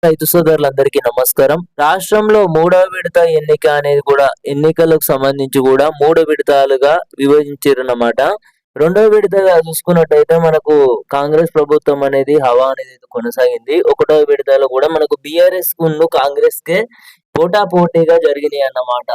రైతు సోదరులందరికీ నమస్కారం. రాష్ట్రంలో మూడవ విడత ఎన్నిక అనేది కూడా ఎన్నికలకు సంబంధించి కూడా 3 విడతలుగా విభజించారన్నమాట. రెండవ విడతగా చూసుకున్నట్టయితే మనకు కాంగ్రెస్ ప్రభుత్వం అనేది హవా అనేది కొనసాగింది. ఒకటో విడతలో కూడా మనకు బీఆర్ఎస్‌కును కాంగ్రెస్‌కే పోటాపోటీగా జరిగినాయన్నమాట.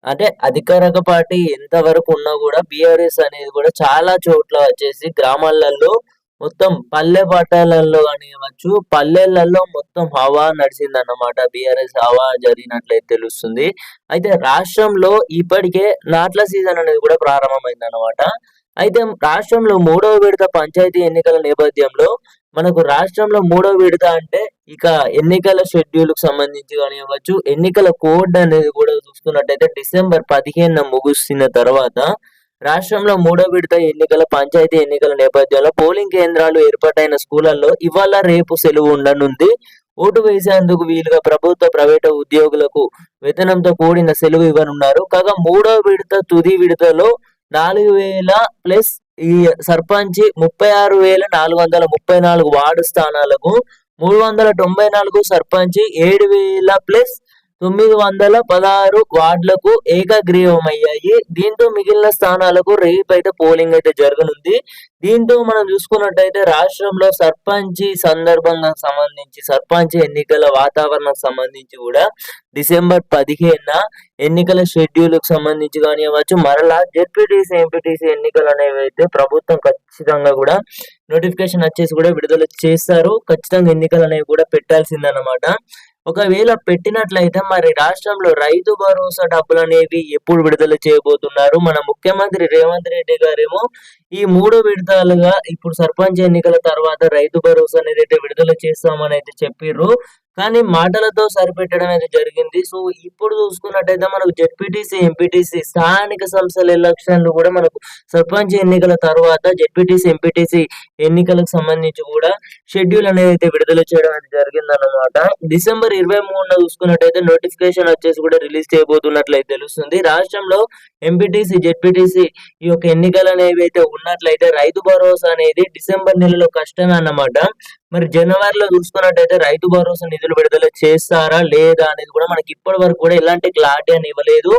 అంటే అధికారిక పార్టీ ఎంతవరకు ఉన్నా కూడా బీఆర్ఎస్ అనేది కూడా చాలా చోట్ల వచ్చేసి గ్రామాలలో మొత్తం పల్లె పట్టాలలో కానివ్వచ్చు, పల్లెలలో మొత్తం హవా నడిసిందన్నమాట. బీఆర్ఎస్ హవా జరిగినట్లయితే తెలుస్తుంది. అయితే రాష్ట్రంలో ఇప్పటికే నాట్ల సీజన్ అనేది కూడా ప్రారంభమైందన్నమాట. అయితే రాష్ట్రంలో మూడవ విడత పంచాయతీ ఎన్నికల నేపథ్యంలో మనకు రాష్ట్రంలో మూడవ విడత అంటే ఇక ఎన్నికల షెడ్యూల్‌కి సంబంధించి కానివ్వచ్చు, ఎన్నికల కోడ్ అనేది కూడా చూసుకున్నట్టయితే డిసెంబర్ 15న ముగిసిన తర్వాత రాష్ట్రంలో మూడో విడత ఎన్నికల పంచాయతీ ఎన్నికల నేపథ్యంలో పోలింగ్ కేంద్రాలు ఏర్పాటైన స్కూళ్లలో ఇవాళ రేపు సెలవు ఉండనుంది. ఓటు వేసేందుకు వీలుగా ప్రభుత్వ, ప్రైవేటు ఉద్యోగులకు వేతనంతో కూడిన సెలవు ఇవ్వనున్నారు. కాగా మూడో విడత తుది విడతలో 4000 ప్లస్ ఈ సర్పంచ్ 36,434 వార్డు స్థానాలకు 394 సర్పంచ్ 7,000 ప్లస్ 916 వార్డులకు ఏకగ్రీవమయ్యాయి. దీంతో మిగిలిన స్థానాలకు రేపైతే పోలింగ్ అయితే జరగనుంది. దీంతో మనం చూసుకున్నట్టయితే రాష్ట్రంలో సర్పంచ్ ఎన్నికల వాతావరణం సంబంధించి కూడా డిసెంబర్ 15న ఎన్నికల షెడ్యూల్‌కి సంబంధించి కానివ్వచ్చు, మరలా జెడ్పీటీసీ, ఎంపీటీసీ ఎన్నికలు అనేవి అయితే ప్రభుత్వం ఖచ్చితంగా కూడా నోటిఫికేషన్ వచ్చేసి కూడా విడుదల చేస్తారు. ఖచ్చితంగా ఎన్నికలు అనేవి కూడా పెట్టాల్సిందన్నమాట. ఒకవేళ పెట్టినట్లయితే మరి రాష్ట్రంలో రైతు భరోసా డబ్బులనేవి ఎప్పుడు విడుదల చేయబోతున్నారు? మన ముఖ్యమంత్రి రేవంత్ రెడ్డి గారేమో ఈ 3 విడతలుగా ఇప్పుడు సర్పంచ్ ఎన్నికల తర్వాత రైతు భరోసా అనేదైతే విడుదల చేస్తామని అయితే చెప్పిర్రు. కానీ మాటలతో సరిపెట్టడం అయితే జరిగింది. సో, ఇప్పుడు చూసుకున్నట్టయితే మనకు జెడ్పీటీసీ, ఎంపీటీసీ స్థానిక సంస్థల ఎలక్షన్‌లు కూడా మనకు సర్పంచ్ ఎన్నికల తర్వాత జెడ్పీటీసీ, ఎంపీటీసీ ఎన్నికలకు సంబంధించి కూడా షెడ్యూల్ అనేది విడుదల చేయడం అనేది జరిగిందన్నమాట. డిసెంబర్ 23న చూసుకున్నట్టయితే నోటిఫికేషన్ వచ్చేసి కూడా రిలీజ్ చేయబోతున్నట్లయితే తెలుస్తుంది. రాష్ట్రంలో ఎంపీటీసీ, జెడ్పీటీసీ ఈ యొక్క ఎన్నికలు అనేవి అయితే ఉన్నట్లయితే రైతు భరోసా అనేది డిసెంబర్ నెలలో కష్టమే అన్నమాట. మరి జనవరిలో చూసుకున్నట్టయితే రైతు భరోసా నిధులు విడుదల చేస్తారా లేదా అనేది కూడా మనకి ఇప్పటి వరకు కూడా ఎలాంటి క్లారిటీ అని ఇవ్వలేదు.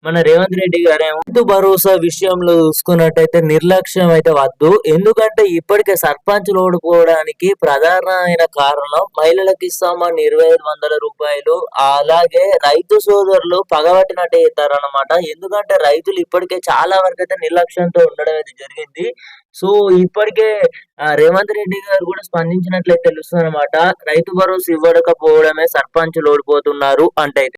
మన రేవంత్ రెడ్డి గారేమో రైతు భరోసా విషయంలో చూసుకున్నట్టయితే నిర్లక్ష్యం అయితే వద్దు. ఎందుకంటే ఇప్పటికే సర్పంచ్‌లు ఓడిపోవడానికి ప్రధానమైన కారణం మహిళలకు ఇస్తామని 2,500 రూపాయలు, అలాగే రైతు సోదరులు పగబట్టినట్టే చేస్తారన్నమాట. ఎందుకంటే రైతులు ఇప్పటికే చాలా వరకు అయితే నిర్లక్ష్యంతో ఉండడం అయితే జరిగింది. సో, ఇప్పటికే రేవంత్ రెడ్డి గారు కూడా స్పందించినట్లయితే తెలుస్తుందన్నమాట. రైతు భరోసా ఇవ్వకపోవడమే సర్పంచ్‌లు ఓడిపోతున్నారు అంటే